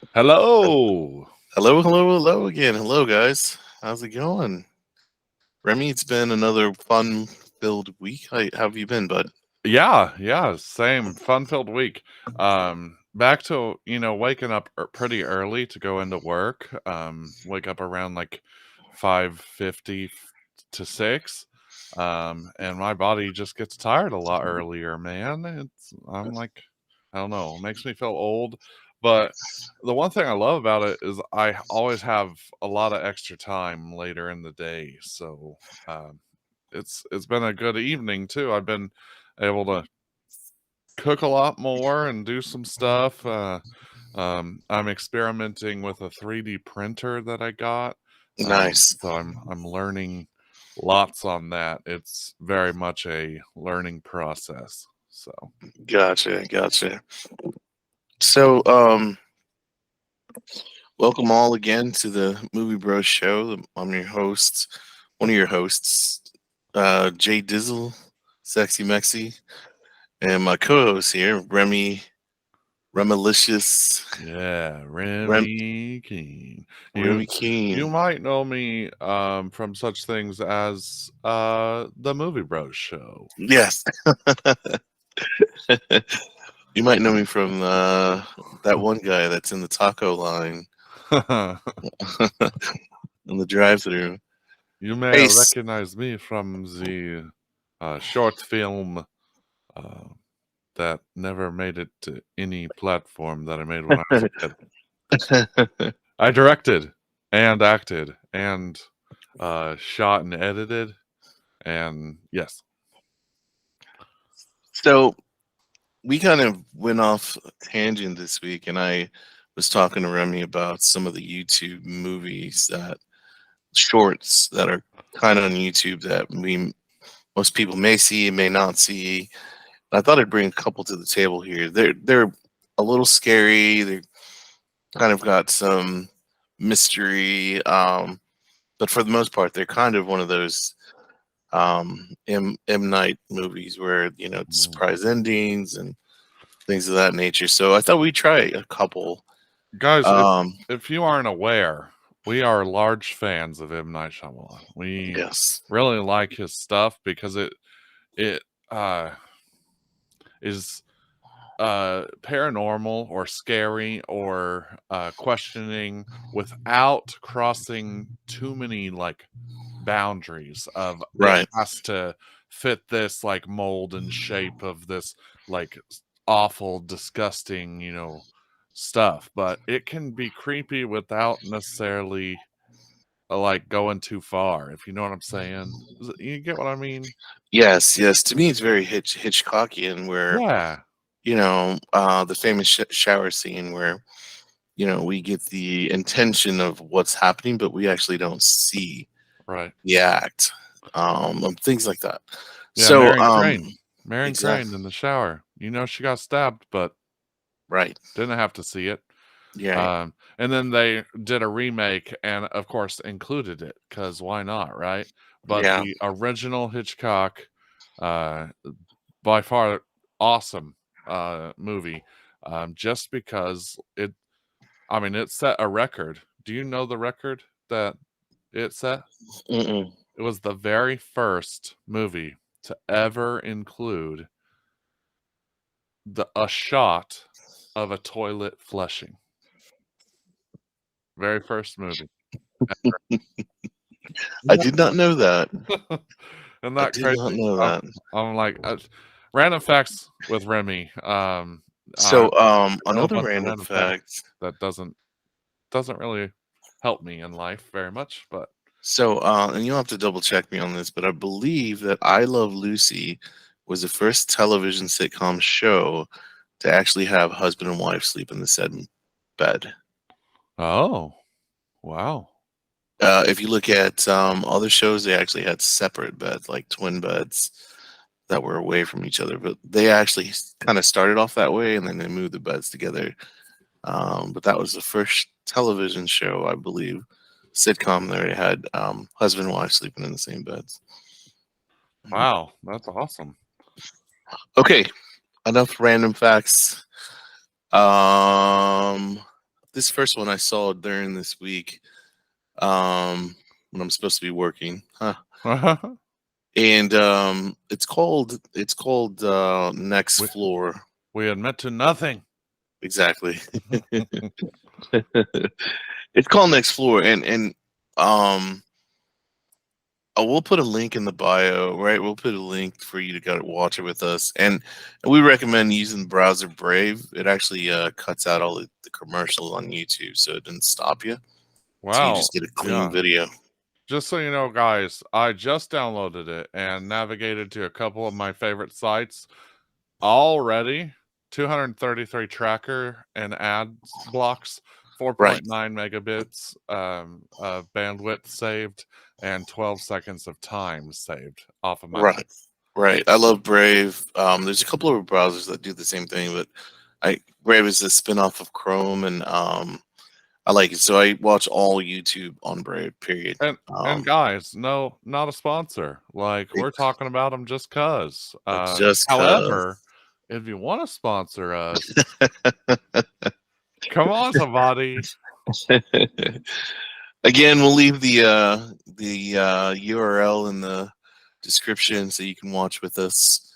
Hello. Hello, hello, hello again. Hello, guys. How's it going? Remy, it's been another fun-filled week. How have you been, bud? Yeah, same fun-filled week. Back to, waking up pretty early to go into work. Wake up around like 5:50 to 6. And my body just gets tired a lot earlier, man. I'm like, I don't know, it makes me feel old, but the one thing I love about it is I always have a lot of extra time later in the day. So, it's been a good evening too. I've been able to cook a lot more and do some stuff. I'm experimenting with a 3D printer that I got, Nice. so I'm learning lots on that. It's very much a learning process. So Gotcha, gotcha. So, welcome all again to the Movie Bros Show. I'm your host, one of your hosts, Jay Dizzle, Sexy Mexi, and my co-host here, Remalicious, yeah, Rem, Remy King. You Remy you Keen. might know me from such things as the Movie Bros show. Yes. You might know me from that one guy that's in the taco line in the drive-through. You may Hey, recognize me from the short film uh, that never made it to any platform that I made when I was a kid. I directed and acted and shot and edited, and yes. so we kind of went off tangent this week, and I was talking to Remy about some of the YouTube movies that shorts that are kind of on YouTube that most people may see, may not see. I thought I'd bring a couple to the table here. They're a little scary. They kind of got some mystery, but for the most part, they're kind of one of those M Night movies where Mm. surprise endings and things of that nature. So I thought we'd try a couple. Guys, Um, if you aren't aware, we are large fans of M. Night Shyamalan. We yes, really like his stuff because it uh, is paranormal or scary or questioning without crossing too many like boundaries of it right. has to fit this like mold and shape of this like awful disgusting stuff, but it can be creepy without necessarily like going too far, if you know what I'm saying. You get what I mean? Yes, yes. To me, it's very Hitchcockian, where Yeah, the famous shower scene where we get the intention of what's happening, but we actually don't see right. the act, and things like that. Yeah, So, Marion exactly Crane in the shower. She got stabbed, but right. didn't have to see it. Yeah, And then they did a remake and, of course, included it because why not, right? But yeah. the original Hitchcock, uh, by far awesome movie, just because it set a record. Do you know the record that it set? Mm-mm. It was the very first movie to ever include a shot of a toilet flushing. Very first movie. I Isn't did not know that. that isn't I that did not crazy? know I'm that. I'm like, random facts with Remy. I So, know a another bunch of random random facts fact. that doesn't really help me in life very much, but So, and you'll have to double check me on this, but I believe that I Love Lucy was the first television sitcom show to actually have husband and wife sleep in the said bed. oh, wow. If you look at other shows, they actually had separate beds, like twin beds that were away from each other. But they actually kind of started off that way, and then they moved the beds together. But that was the first television show, I believe, sitcom that they had husband and wife sleeping in the same beds. Wow, that's awesome. Okay, enough random facts. Um, this first one I saw during this week, when I'm supposed to be working, huh? And it's called Next we, Floor. we admit to nothing. Exactly. It's called Next Floor, and um, we'll put a link in the bio, right? We'll put a link for you to go watch it with us, and we recommend using the browser Brave. It actually cuts out all the commercials on YouTube, so it doesn't stop you. So you just Wow. get a clean Yeah. video. Just so you know, guys, I just downloaded it and navigated to a couple of my favorite sites already. 233 tracker and ads blocks, Right, 4.9 megabits of bandwidth saved, and 12 seconds of time saved off of my life. right, right. I love Brave. There's a couple of browsers that do the same thing, but Brave is a spinoff of Chrome, and I like it. So I watch all YouTube on Brave. Period. And guys, no, not a sponsor. Like, we're talking about them just cause. Just However, cause. if you want to sponsor us, come on, somebody. Again, we'll leave the URL in the description so you can watch with us.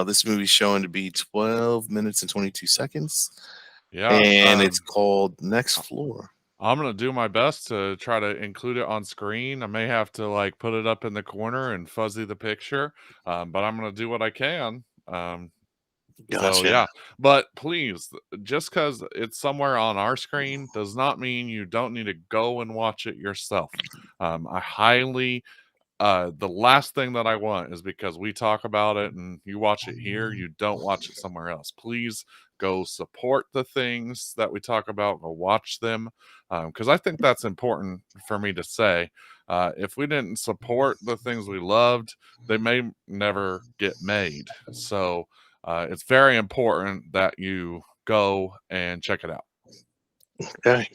This movie's showing to be 12 minutes and 22 seconds, Yeah. and it's called Next Floor. I'm gonna do my best to try to include it on screen. I may have to like put it up in the corner and fuzzy the picture, but I'm gonna do what I can. So Gotcha. yeah, but please, just because it's somewhere on our screen does not mean you don't need to go and watch it yourself. I highly the last thing that I want is because we talk about it and you watch it here, you don't watch it somewhere else. Please go support the things that we talk about, go watch them. Because I think that's important for me to say. If we didn't support the things we loved, they may never get made. So it's very important that you go and check it out. Okay.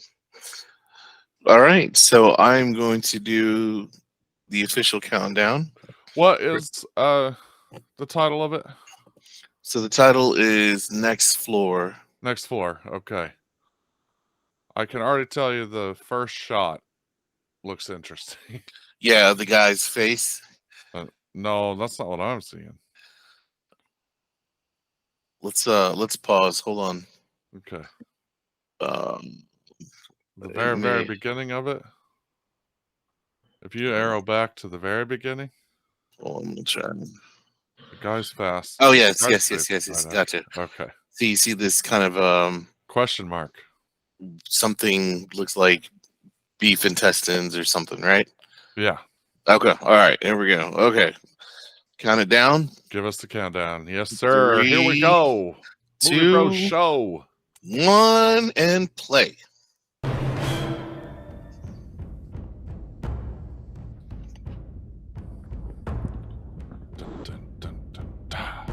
All right. So I'm going to do the official countdown. What is the title of it? So the title is Next Floor. Next Floor. Okay. I can already tell you the first shot looks interesting. Yeah, the guy's face. No, that's not what I'm seeing. Let's pause. Hold on. Okay. Um, The it very, very may. beginning of it. If you arrow back to the very beginning, Hold on, I'm gonna try. the guy's fast. Oh The yes, guy's yes, yes, face yes, right yes. after. Gotcha. Okay. So you see this kind of Question mark. something looks like beef intestines or something, right? Yeah. Okay. All right. Here we go. Okay. Count it down. Give us the countdown. Yes, sir. Here we 3, go. Movie Bros 2, Show. 1, and play. Dun, dun, dun, dun, da.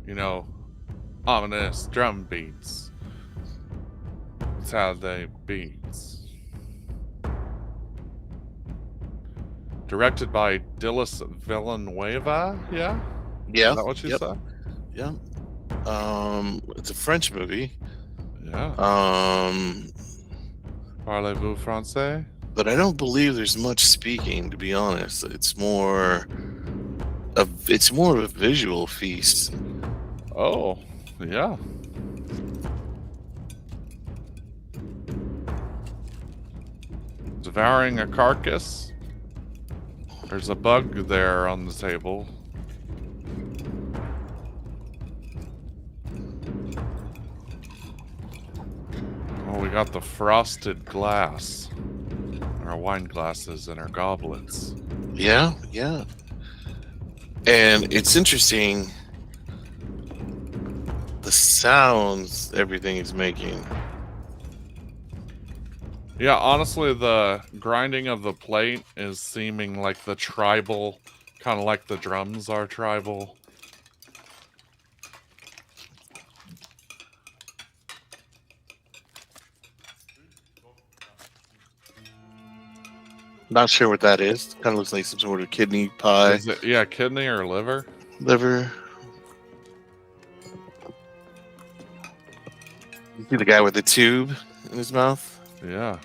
You know, ominous drum beats. That's how they beats. Directed by Denis Villeneuve. Yeah, Yeah. is that what you Yep. said? Yeah. It's a French movie. Yeah. Parlez-vous français? But I don't believe there's much speaking, to be honest. It's more of a visual feast. Oh, yeah. Devouring a carcass. There's a bug there on the table. Oh, we got the frosted glass. Our wine glasses and our goblets. Yeah, yeah. And it's interesting the sounds everything is making. Yeah, honestly, the grinding of the plate is seeming like the tribal, kind of like the drums are tribal. Not sure what that is. Kind of looks like some sort of kidney pie. Is it, yeah, kidney or liver? Liver. See the guy with the tube in his mouth? Yeah.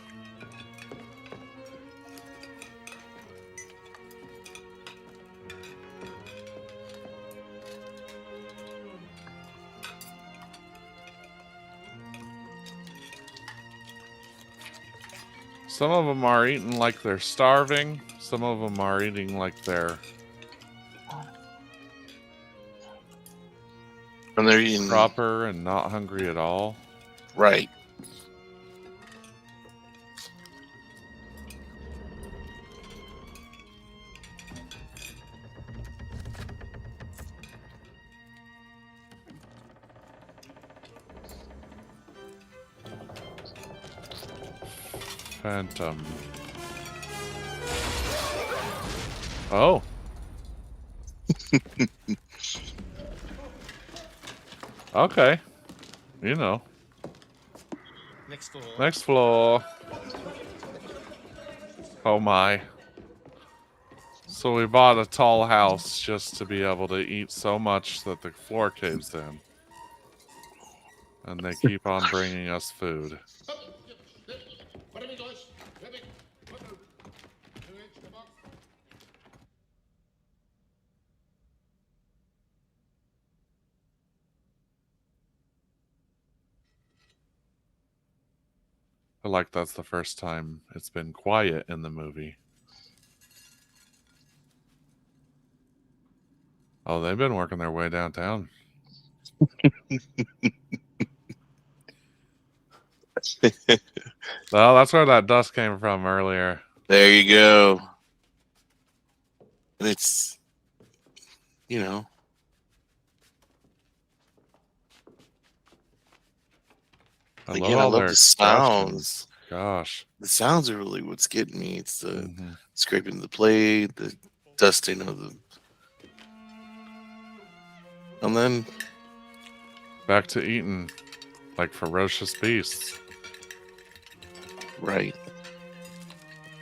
Some of them are eating like they're starving. Some of them are eating like they're And they're eating proper and not hungry at all. right. Phantom. Oh. Okay. You know. Next floor. Next floor. Oh my. So we bought a tall house just to be able to eat so much that the floor caves in. And they keep on bringing us food. I feel like that's the first time it's been quiet in the movie. Oh, they've been working their way downtown. Well, that's where that dust came from earlier. There you go. And it's, you know, I love the expressions. sounds. Gosh. The sounds are really what's getting me. It's the scraping of the plate, the dusting of the... And then... Back to eating like ferocious beasts. Right.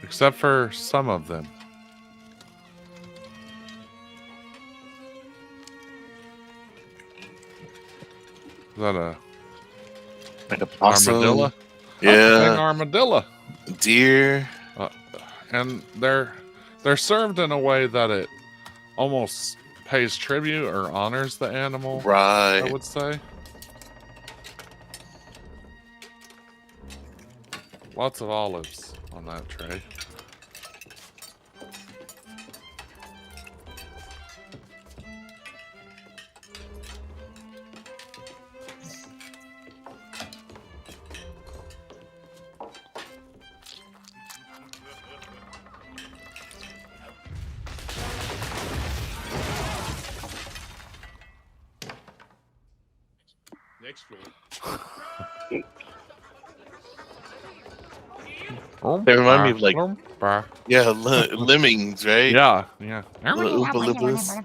Except for some of them. Is that a... Like a possum? Armadillo? Yeah. That's a big armadillo. Deer. And they're served in a way that it almost pays tribute or honors the animal. Right. I would say. Lots of olives on that tray. Next floor. They remind me of like, yeah, lemmings, right? Yeah, yeah. Little Oompa Loompas.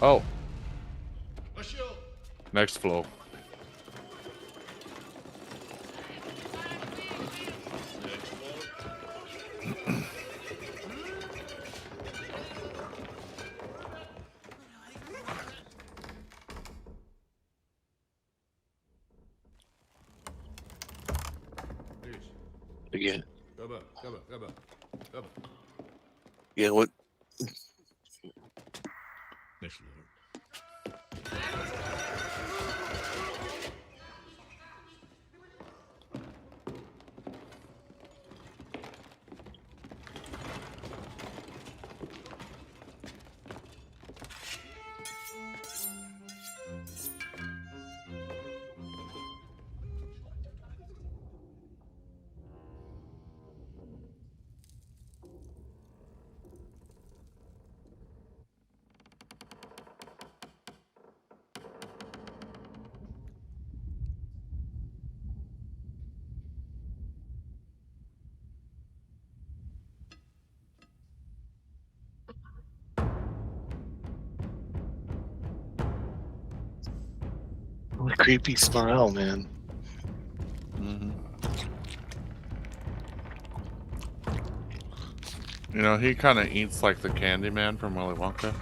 Oh. Next floor. Again. Come on. Yeah, what? Next floor. What a creepy smile, man. You know, he kind of eats like the Candyman from Willy Wonka.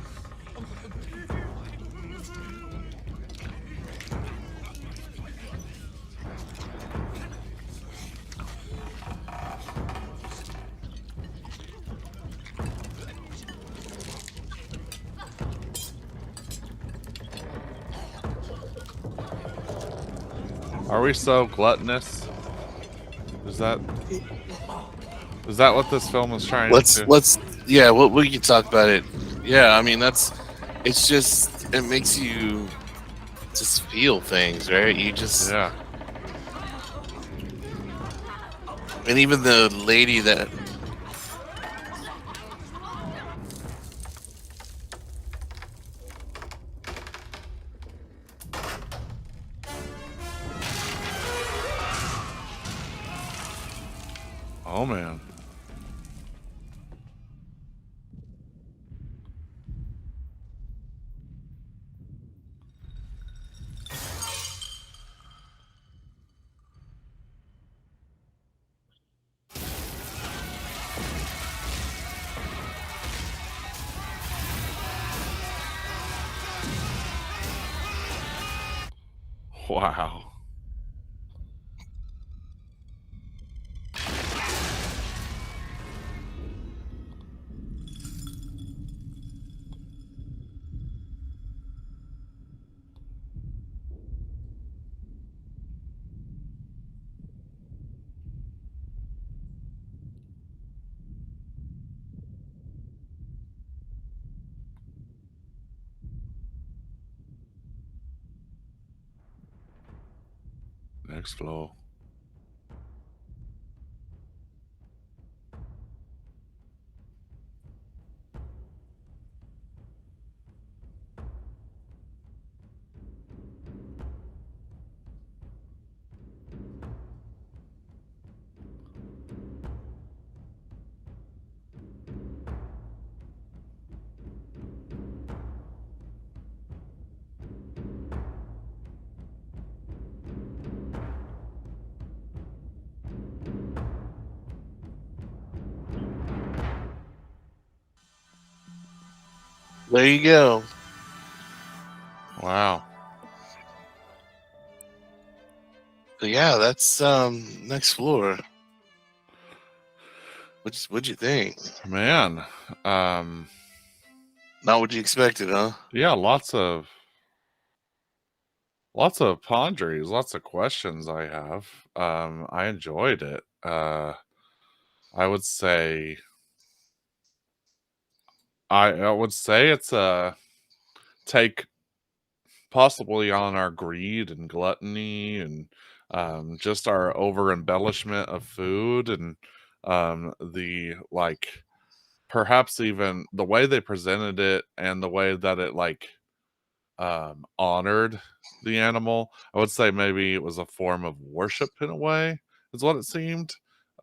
Are we so gluttonous? Is that what this film is trying Let's yeah, we can talk about it. Yeah, I mean it's just it makes you just feel things, right? You just Yeah. and even the lady that Oh man. Wow. Next floor. there you go. Wow. So yeah, that's next floor. What'd you think? Man. Not what you expected, huh? Yeah, lots of ponderings, lots of questions I have. I enjoyed it. I would say I would say it's a take possibly on our greed and gluttony and just our over embellishment of food and the like perhaps even the way they presented it and the way that it like honored the animal. I would say maybe it was a form of worship in a way, is what it seemed.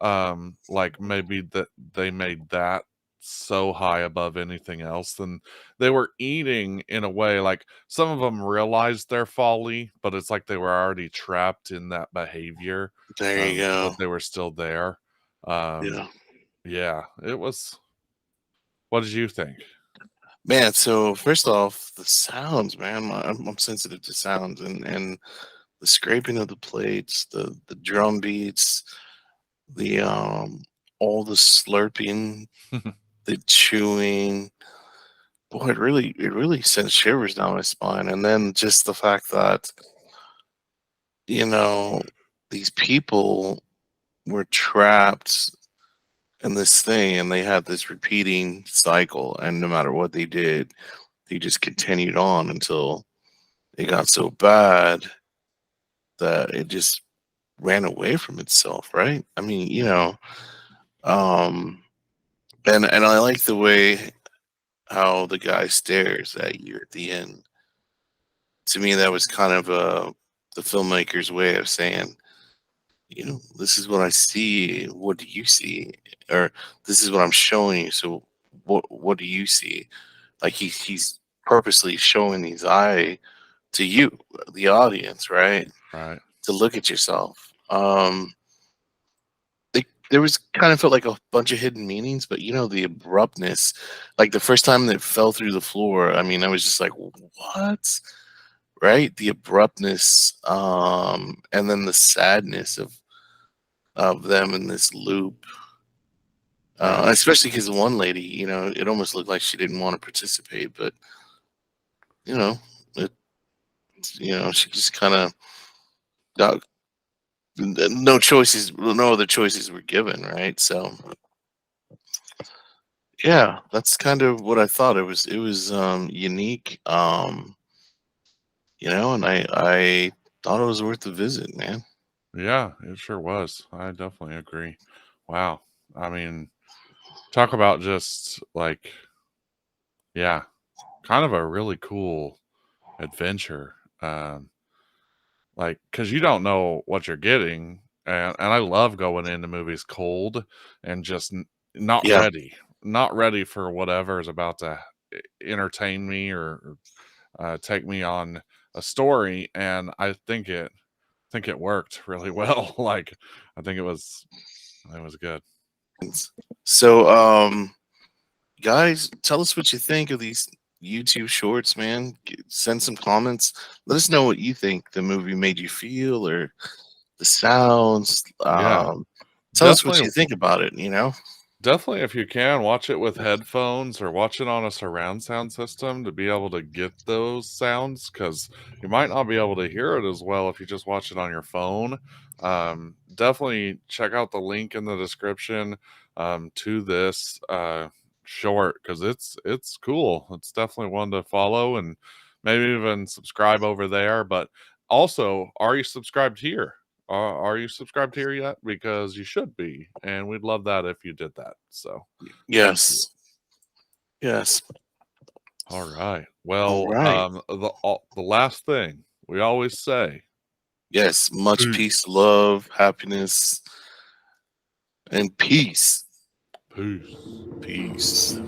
Like maybe that they made that so high above anything else, and they were eating in a way like some of them realized their folly, but it's like they were already trapped in that behavior, There you go. but they were still there. Um, Yeah. yeah, it was. What did you think? Man, so first off, the sounds, man. I'm sensitive to sounds and the scraping of the plates, the drum beats, the all the slurping, the chewing. Boy, it really sent shivers down my spine. And then just the fact that, you know, these people were trapped in this thing and they had this repeating cycle, and no matter what they did, they just continued on until it got so bad that it just ran away from itself, right? I mean, um and I like the way how the guy stares at you at the end. To me, that was kind of the filmmaker's way of saying, this is what I see. What do you see? Or this is what I'm showing you. So what do you see? Like he's purposely showing his eye to you, the audience, right? Right. To look at yourself. there was kind of felt like a bunch of hidden meanings, but the abruptness, like the first time that it fell through the floor, I mean, I was just like, what? Right? The abruptness, and then the sadness of them in this loop. Yeah. Especially because one lady, it almost looked like she didn't want to participate, but you know, it, she just kind of got no choices, no other choices were given, right? So yeah, that's kind of what I thought. It was unique, and I thought it was worth the visit, man. Yeah, it sure was. I definitely agree. Wow. I mean, talk about just like, yeah, kind of a really cool adventure. Like, because you don't know what you're getting. And I love going into movies cold and just not Yeah, ready, not ready for whatever is about to entertain me or take me on a story. And I think it worked really well. Like, I think it was good. so guys, tell us what you think of these YouTube shorts, man. Send some comments. Let us know what you think the movie made you feel, or the sounds. Yeah, Tell us what definitely. you think about it. Definitely, if you can, watch it with headphones or watch it on a surround sound system to be able to get those sounds, because you might not be able to hear it as well if you just watch it on your phone. Definitely check out the link in the description to this short, because it's cool. It's definitely one to follow and maybe even subscribe over there. But also, are you subscribed here? Are you subscribed here yet? Because you should be, and we'd love that if you did that. So, thank you. Yes. Yes. All right. All Well, right. the last thing we always say, Yes. Much peace, peace, love, happiness, and peace. peace. Peace.